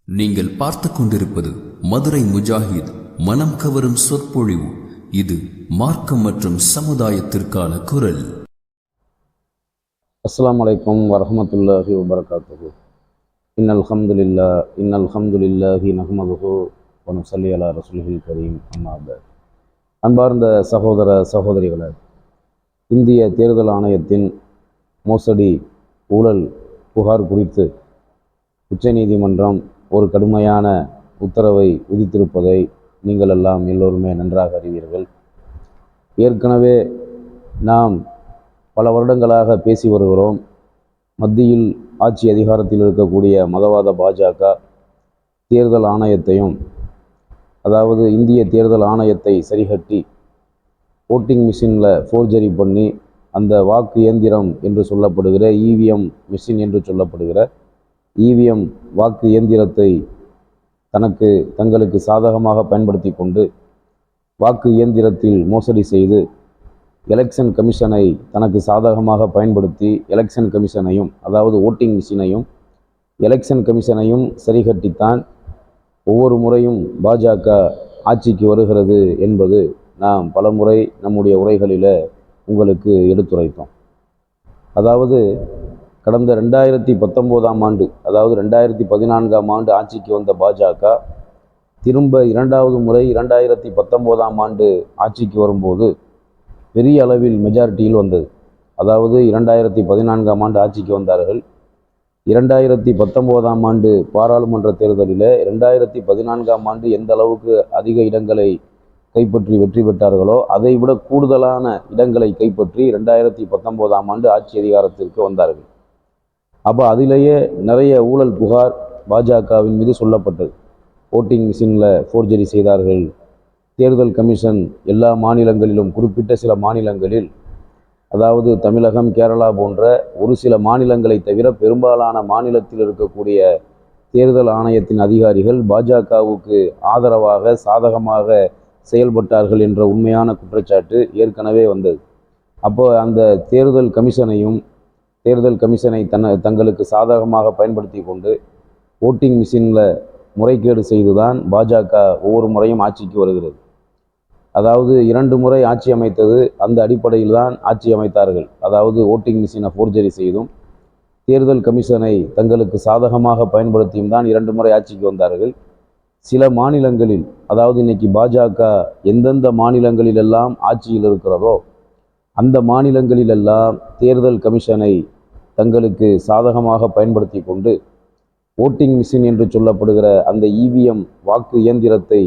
நீங்கள் பார்த்து கொண்டிருப்பது மதுரை முஜாஹித் மனம் கவரும் சொற்பொழிவு. இது மார்க்கம் மற்றும் சமுதாயத்திற்கான குரல். அஸ்ஸலாமு அலைக்கும் வரஹ்மத்துல்லாஹி வபரகாத்துஹு. இன்னல் ஹம்துலில்லாஹி நஹ்மதுஹு வ நுஸல்லி அலா ரசூலில் கரீம். அம்மா பஅத். அன்பார்ந்த சகோதர சகோதரிகளே, இந்திய தேர்தல் ஆணையத்தின் மோசடி ஊழல் புகார் குறித்து உச்சநீதிமன்றம் ஒரு கடுமையான உத்தரவை விதித்திருப்பதை நீங்கள் எல்லோருமே நன்றாக அறிவீர்கள். ஏற்கனவே நாம் பல வருடங்களாக பேசி வருகிறோம். மத்தியில் ஆட்சி அதிகாரத்தில் இருக்கக்கூடிய மதவாத பாஜக தேர்தல் ஆணையத்தையும், அதாவது இந்திய தேர்தல் ஆணையத்தை சரிகட்டி ஓட்டிங் மிஷினில் ஃபோர்ஜரி பண்ணி அந்த வாக்கு இயந்திரம் என்று சொல்லப்படுகிற இவிஎம் மிஷின் என்று சொல்லப்படுகிற இவிஎம் வாக்கு இயந்திரத்தை தங்களுக்கு சாதகமாக பயன்படுத்தி கொண்டு வாக்கு இயந்திரத்தில் மோசடி செய்து எலெக்ஷன் கமிஷனை தனக்கு சாதகமாக பயன்படுத்தி எலெக்ஷன் கமிஷனையும், அதாவது ஓட்டிங் மிஷினையும் எலெக்ஷன் கமிஷனையும் சரிகட்டித்தான் ஒவ்வொரு முறையும் பாஜக ஆட்சிக்கு வருகிறது என்பது நாம் பல முறை நம்முடைய உரைகளில் உங்களுக்கு எடுத்துரைத்தோம். அதாவது கடந்த 2019ஆம் ஆண்டு, அதாவது 2014ஆம் ஆண்டு ஆட்சிக்கு வந்த பாஜக திரும்ப இரண்டாவது முறை 2019ஆம் ஆண்டு ஆட்சிக்கு வரும்போது பெரிய அளவில் மெஜாரிட்டியில் வந்தது. அதாவது 2014ஆம் ஆண்டு ஆட்சிக்கு வந்தார்கள். 2019ஆம் ஆண்டு பாராளுமன்ற தேர்தலில் 2014ஆம் ஆண்டு எந்த அளவுக்கு அதிக இடங்களை கைப்பற்றி வெற்றி பெற்றார்களோ அதை விட கூடுதலான இடங்களை கைப்பற்றி 2019ஆம் ஆண்டு ஆட்சி அதிகாரத்திற்கு வந்தார்கள். அப்போ அதிலேயே நிறைய ஊழல் புகார் பாஜகவின் மீது சொல்லப்பட்டது. ஓட்டிங் மிஷினில் ஃபோர்ஜரி செய்தார்கள். தேர்தல் கமிஷன் எல்லா மாநிலங்களிலும், குறிப்பிட்ட சில மாநிலங்களில், அதாவது தமிழகம், கேரளா போன்ற ஒரு சில மாநிலங்களை தவிர பெரும்பாலான மாநிலத்தில் இருக்கக்கூடிய தேர்தல் ஆணையத்தின் அதிகாரிகள் பாஜகவுக்கு ஆதரவாக சாதகமாக செயல்பட்டார்கள் என்ற உண்மையான குற்றச்சாட்டு ஏற்கனவே வந்தது. அப்போ அந்த தேர்தல் கமிஷனை தங்களுக்கு சாதகமாக பயன்படுத்தி கொண்டு ஓட்டிங் மிஷினில் முறைகேடு செய்துதான் பாஜக ஒவ்வொரு முறையும் ஆட்சிக்கு வருகிறது. அதாவது 2 முறை ஆட்சி அமைத்தது அந்த அடிப்படையில் தான் ஆட்சி அமைத்தார்கள். அதாவது ஓட்டிங் மிஷினை ஃபோர்ஜரி செய்தும் தேர்தல் கமிஷனை தங்களுக்கு சாதகமாக பயன்படுத்தியும் தான் 2 முறை ஆட்சிக்கு வந்தார்கள். சில மாநிலங்களில், அதாவது இன்னைக்கு பாஜக எந்தெந்த மாநிலங்களிலெல்லாம் ஆட்சியில் இருக்கிறதோ அந்த மாநிலங்களிலெல்லாம் தேர்தல் கமிஷனை தங்களுக்கு சாதகமாக பயன்படுத்தி கொண்டு ஓட்டிங் மிஷின் என்று சொல்லப்படுகிற அந்த இவிஎம் வாக்கு இயந்திரத்தை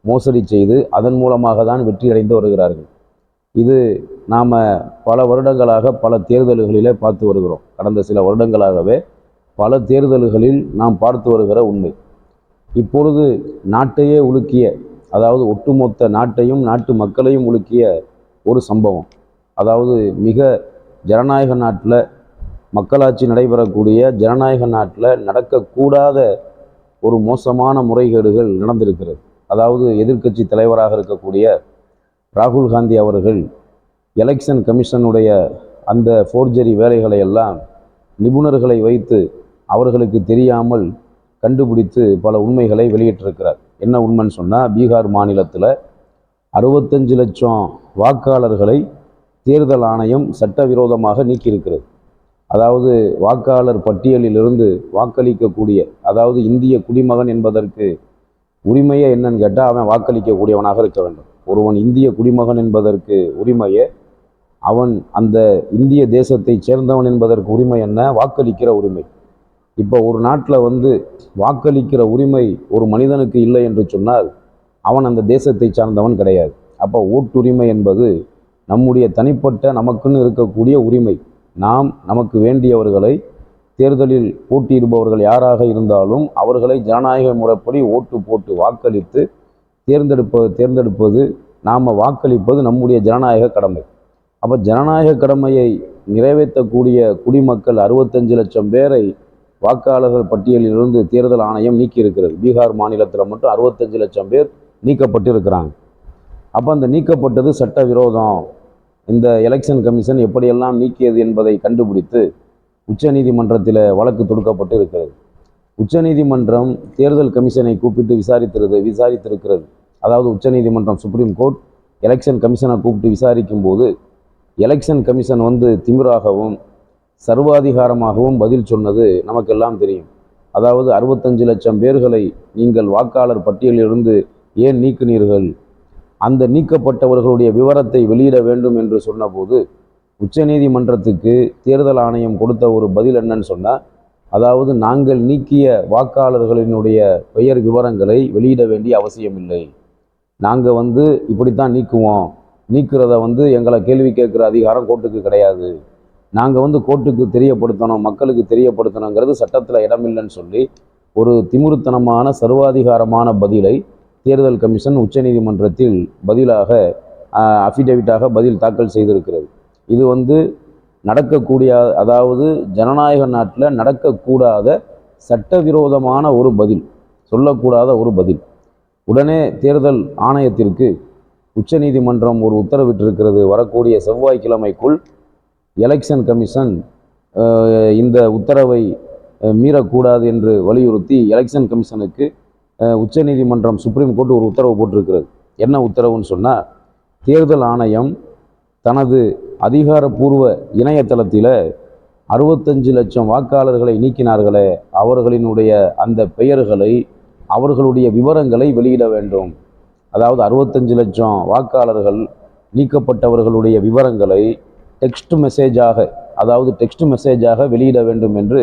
மோசடி செய்து அதன் மூலமாக தான் வெற்றியடைந்து வருகிறார்கள். இது நாம் பல வருடங்களாக பல தேர்தல்களிலே பார்த்து வருகிறோம். கடந்த சில வருடங்களாகவே பல தேர்தல்களில் நாம் பார்த்து வருகிற உண்மை. இப்பொழுது நாட்டையே உலுக்கிய, அதாவது ஒட்டுமொத்த நாட்டையும் நாட்டு மக்களையும் உலுக்கிய ஒரு சம்பவம். அதாவது மிக ஜனநாயக நாட்டில், மக்களாட்சி நடைபெறக்கூடிய ஜனநாயக நாட்டில் நடக்கக்கூடாத ஒரு மோசமான முறைகேடுகள் நடந்திருக்கிறது. அதாவது எதிர்க்கட்சி தலைவராக இருக்கக்கூடிய ராகுல் காந்தி அவர்கள் எலெக்ஷன் கமிஷனுடைய அந்த ஃபோர்ஜரி வேலைகளை எல்லாம் நிபுணர்களை வைத்து அவர்களுக்கு தெரியாமல் கண்டுபிடித்து பல உண்மைகளை வெளியிட்டிருக்கிறார். என்ன உண்மைன்னு சொன்னால், பீகார் மாநிலத்தில் 65 லட்சம் வாக்காளர்களை தேர்தல் ஆணையம் சட்டவிரோதமாக நீக்கியிருக்கிறது. அதாவது வாக்காளர் பட்டியலிலிருந்து வாக்களிக்கக்கூடிய, அதாவது இந்திய குடிமகன் என்பதற்கு உரிமையே என்னன்னு கேட்டால் அவன் வாக்களிக்கக்கூடியவனாக இருக்க வேண்டும். ஒருவன் இந்திய குடிமகன் என்பதற்கு உரிமையே, அவன் அந்த இந்திய தேசத்தை சேர்ந்தவன் என்பதற்கு உரிமை என்ன? வாக்களிக்கிற உரிமை. இப்போ ஒரு நாட்டில் வாக்களிக்கிற உரிமை ஒரு மனிதனுக்கு இல்லை என்று சொன்னால் அவன் அந்த தேசத்தை சார்ந்தவன் கிடையாது. அப்போ ஓட்டுரிமை என்பது நம்முடைய தனிப்பட்ட நமக்குன்னு இருக்கக்கூடிய உரிமை. நமக்கு வேண்டியவர்களை, தேர்தலில் போட்டியிடுபவர்கள் யாராக இருந்தாலும் அவர்களை ஜனநாயக முறைப்படி ஓட்டு போட்டு வாக்களித்து தேர்ந்தெடுப்பது நாம் வாக்களிப்பது நம்முடைய ஜனநாயக கடமை. அப்போ ஜனநாயக கடமையை நிறைவேற்றக்கூடிய குடிமக்கள் 65 லட்சம் பேரை வாக்காளர்கள் பட்டியலிலிருந்து தேர்தல் ஆணையம் நீக்கியிருக்கிறது. பீகார் மாநிலத்தில் மட்டும் 65 லட்சம் பேர் நீக்கப்பட்டு இருக்கிறாங்க. அப்போ அந்த நீக்கப்பட்டது சட்டவிரோதம். இந்த எலெக்ஷன் கமிஷன் எப்படியெல்லாம் நீக்கியது என்பதை கண்டுபிடித்து உச்சநீதிமன்றத்தில் வழக்கு தொடுக்கப்பட்டு இருக்கிறது. உச்சநீதிமன்றம் தேர்தல் கமிஷனை கூப்பிட்டு விசாரித்திருக்கிறது. அதாவது உச்சநீதிமன்றம் சுப்ரீம் கோர்ட் எலெக்ஷன் கமிஷனை கூப்பிட்டு விசாரிக்கும் போது எலெக்ஷன் கமிஷன் திமிராகவும் சர்வாதிகாரமாகவும் பதில் சொன்னது நமக்கெல்லாம் தெரியும். அதாவது 65 லட்சம் பேர்களை நீங்கள் வாக்காளர் பட்டியலிலிருந்து ஏன் நீக்கினீர்கள், அந்த நீக்கப்பட்டவர்களுடைய விவரத்தை வெளியிட வேண்டும் என்று சொன்னபோது உச்சநீதிமன்றத்துக்கு தேர்தல் ஆணையம் கொடுத்த ஒரு பதில் என்னன்னு சொன்னால், அதாவது நாங்கள் நீக்கிய வாக்காளர்களினுடைய பெயர் விவரங்களை வெளியிட வேண்டிய அவசியமில்லை, நாங்கள் இப்படித்தான் நீக்குவோம், நீக்கிறத எங்களை கேள்வி கேட்குற அதிகாரம் கோர்ட்டுக்கு கிடையாது, நாங்கள் கோர்ட்டுக்கு தெரியப்படுத்தணும், மக்களுக்கு தெரியப்படுத்தணுங்கிறது சட்டத்தில் இடமில்லைன்னு சொல்லி ஒரு திமிருத்தனமான சர்வாதிகாரமான பதிலை தேர்தல் கமிஷன் உச்சநீதிமன்றத்தில் பதிலாக அஃபிடவிட்டாக பதில் தாக்கல் செய்திருக்கிறது. இது நடக்கக்கூடிய, அதாவது ஜனநாயக நாட்டில் நடக்கக்கூடாத சட்டவிரோதமான ஒரு பதில், சொல்லக்கூடாத ஒரு பதில். உடனே தேர்தல் ஆணையத்திற்கு உச்சநீதிமன்றம் ஒரு உத்தரவிட்டிருக்கிறது. வரக்கூடிய செவ்வாய்க்கிழமைக்குள் எலெக்ஷன் கமிஷன் இந்த உத்தரவை மீறக்கூடாது என்று வலியுறுத்தி எலெக்ஷன் கமிஷனுக்கு உச்சநீதிமன்றம் சுப்ரீம் கோர்ட் ஒரு உத்தரவு போட்டிருக்கிறது. என்ன உத்தரவுன்னு சொன்னால், தேர்தல் ஆணையம் தனது அதிகாரப்பூர்வ இணையதளத்தில் 65 லட்சம் வாக்காளர்களை நீக்கினார்களே, அவர்களினுடைய அந்த பெயர்களை, அவர்களுடைய விவரங்களை வெளியிட வேண்டும். அதாவது 65 லட்சம் வாக்காளர்கள் நீக்கப்பட்டவர்களுடைய விவரங்களை டெக்ஸ்ட் மெசேஜாக வெளியிட வேண்டும் என்று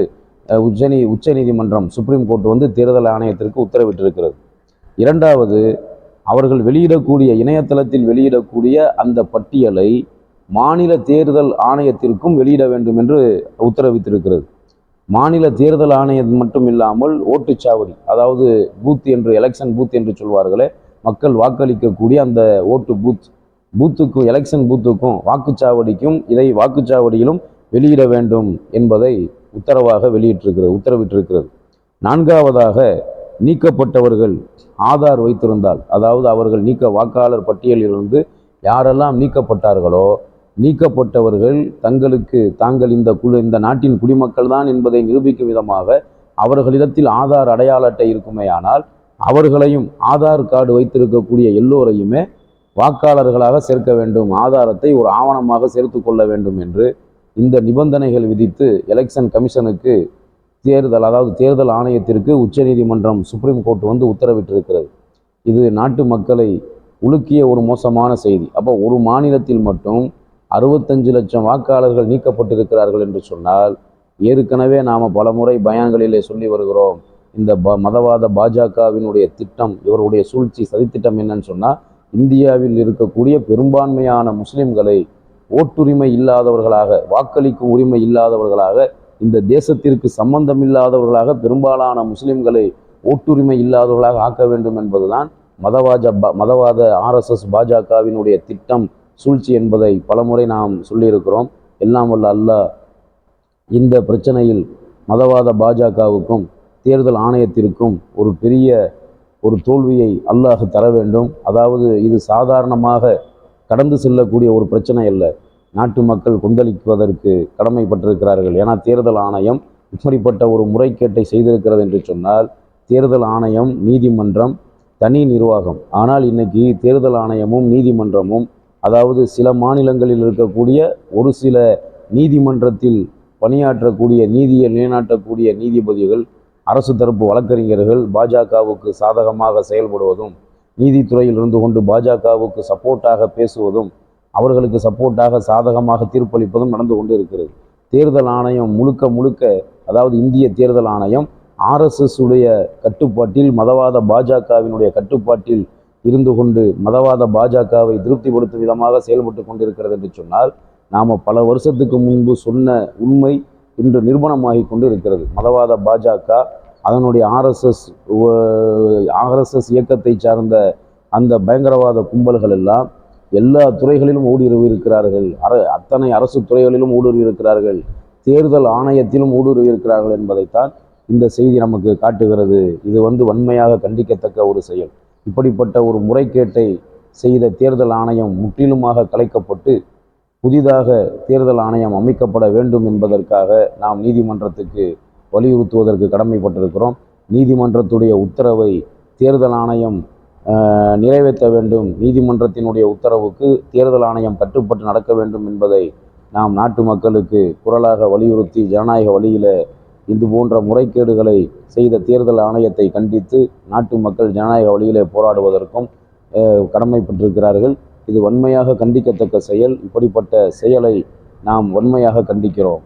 உச்சநீதிமன்றம் சுப்ரீம் கோர்ட் தேர்தல் ஆணையத்திற்கு உத்தரவிட்டிருக்கிறது. இரண்டாவது, அவர்கள் வெளியிடக்கூடிய இணையதளத்தில் வெளியிடக்கூடிய அந்த பட்டியலை மாநில தேர்தல் ஆணையத்திற்கும் வெளியிட வேண்டும் என்று உத்தரவிட்டிருக்கிறது. மாநில தேர்தல் ஆணையம் மட்டும் இல்லாமல் ஓட்டுச்சாவடி, அதாவது பூத் என்று, எலெக்ஷன் பூத் என்று சொல்வார்களே, மக்கள் வாக்களிக்கக்கூடிய அந்த ஓட்டு பூத்துக்கும் எலெக்ஷன் பூத்துக்கும் வாக்குச்சாவடிக்கும் இதை வாக்குச்சாவடியிலும் வெளியிட வேண்டும் என்பதை உத்தரவிட்டிருக்கிறது. நான்காவதாக, நீக்கப்பட்டவர்கள் ஆதார் வைத்திருந்தால், அதாவது அவர்கள் வாக்காளர் பட்டியலிலிருந்து யாரெல்லாம் நீக்கப்பட்டார்களோ, நீக்கப்பட்டவர்கள் தாங்கள் இந்த நாட்டின் குடிமக்கள் தான் என்பதை நிரூபிக்கும் விதமாக அவர்களிடத்தில் ஆதார் அடையாள அட்டை இருக்குமேயானால் அவர்களையும் ஆதார் கார்டு வைத்திருக்கக்கூடிய எல்லோரையுமே வாக்காளர்களாக சேர்க்க வேண்டும், ஆதாரத்தை ஒரு ஆவணமாக சேர்த்து கொள்ள வேண்டும் என்று இந்த நிபந்தனைகள் விதித்து எலெக்ஷன் கமிஷனுக்கு தேர்தல் ஆணையத்திற்கு உச்சநீதிமன்றம் சுப்ரீம் கோர்ட் உத்தரவிட்டிருக்கிறது. இது நாட்டு மக்களை உலுக்கிய ஒரு மோசமான செய்தி. அப்போ ஒரு மாநிலத்தில் மட்டும் 65 லட்சம் வாக்காளர்கள் நீக்கப்பட்டிருக்கிறார்கள் என்று சொன்னால், ஏற்கனவே நாம் பல முறை பயான்களிலே சொல்லி வருகிறோம், இந்த மதவாத பாஜகவினுடைய திட்டம், இவருடைய சூழ்ச்சி சதித்திட்டம் என்னன்னு சொன்னால், இந்தியாவில் இருக்கக்கூடிய பெரும்பான்மையான முஸ்லிம்களை ஓட்டுரிமை இல்லாதவர்களாக, வாக்களிக்கும் உரிமை இல்லாதவர்களாக, இந்த தேசத்திற்கு சம்பந்தமில்லாதவர்களாக பெரும்பாலான முஸ்லிம்களை ஓட்டுரிமை இல்லாதவர்களாக ஆக்க வேண்டும் என்பதுதான் மதவாத RSS பாஜகவினுடைய திட்டம், சூழ்ச்சி என்பதை பலமுறை நாம் சொல்லியிருக்கிறோம். எல்லாம் வல்ல அல்லாஹ் இந்த பிரச்சனையில் மதவாத பாஜகவுக்கும் தேர்தல் ஆணையத்திற்கும் ஒரு பெரிய தோல்வியை அல்லாஹ் தர வேண்டும். அதாவது இது சாதாரணமாக கடந்து செல்லக்கூடிய ஒரு பிரச்சனை அல்ல. நாட்டு மக்கள் கொந்தளிப்பதற்கு கடமைப்பட்டிருக்கிறார்கள். ஏன்னா தேர்தல் ஆணையம் இப்படிப்பட்ட ஒரு முறைகேட்டை செய்திருக்கிறது என்று சொன்னால், தேர்தல் ஆணையம், நீதிமன்றம் தனி நிர்வாகம். ஆனால் இன்னைக்கு தேர்தல் ஆணையமும் நீதிமன்றமும், அதாவது சில மாநிலங்களில் இருக்கக்கூடிய ஒரு சில நீதிமன்றத்தில் பணியாற்றக்கூடிய, நீதியை நிலைநாட்டக்கூடிய நீதிபதிகள், அரசு தரப்பு வழக்கறிஞர்கள் பாஜகவுக்கு சாதகமாக செயல்படுவதும், நீதித்துறையில் இருந்து கொண்டு பாஜகவுக்கு சப்போர்ட்டாக பேசுவதும், அவர்களுக்கு சப்போர்ட்டாக சாதகமாக தீர்ப்பளிப்பதும் நடந்து கொண்டு இருக்கிறது. தேர்தல் ஆணையம் முழுக்க, அதாவது இந்திய தேர்தல் ஆணையம் RSS உடைய கட்டுப்பாட்டில், மதவாத பாஜகவினுடைய கட்டுப்பாட்டில் இருந்து கொண்டு மதவாத பாஜகவை திருப்திப்படுத்தும் விதமாக செயல்பட்டு கொண்டிருக்கிறது என்று சொன்னால், நாம் பல வருஷத்துக்கு முன்பு சொன்ன உண்மை இன்று நிரூபணமாகி கொண்டு இருக்கிறது. மதவாத பாஜக, அதனுடைய RSS இயக்கத்தை சார்ந்த அந்த பயங்கரவாத கும்பல்கள் எல்லாம் எல்லா துறைகளிலும் ஊடுருவி இருக்கிறார்கள். அத்தனை அரசு துறைகளிலும் ஊடுருவி இருக்கிறார்கள், தேர்தல் ஆணையத்திலும் ஊடுருவி இருக்கிறார்கள் என்பதைத்தான் இந்த செய்தி நமக்கு காட்டுகிறது. இது வன்மையாக கண்டிக்கத்தக்க ஒரு செயல். இப்படிப்பட்ட ஒரு முறைகேட்டை செய்த தேர்தல் ஆணையம் முற்றிலுமாக கலைக்கப்பட்டு புதிதாக தேர்தல் ஆணையம் அமைக்கப்பட வேண்டும் என்பதற்காக நாம் நீதிமன்றத்துக்கு வலியுறுத்துவதற்கு கடமைப்பட்டிருக்கிறோம். நீதிமன்றத்துடைய உத்தரவை தேர்தல் ஆணையம் நிறைவேற்ற வேண்டும், நீதிமன்றத்தினுடைய உத்தரவுக்கு தேர்தல் ஆணையம் கட்டுப்பட்டு நடக்க வேண்டும் என்பதை நாம் நாட்டு மக்களுக்கு குரலாக வலியுறுத்தி ஜனநாயக வழியில் இது போன்ற முறைகேடுகளை செய்த தேர்தல் ஆணையத்தை கண்டித்து நாட்டு மக்கள் ஜனநாயக வழியிலே போராடுவதற்கும் கடமைப்பட்டிருக்கிறார்கள். இது வன்மையாக கண்டிக்கத்தக்க செயல். இப்படிப்பட்ட செயலை நாம் வன்மையாக கண்டிக்கிறோம்.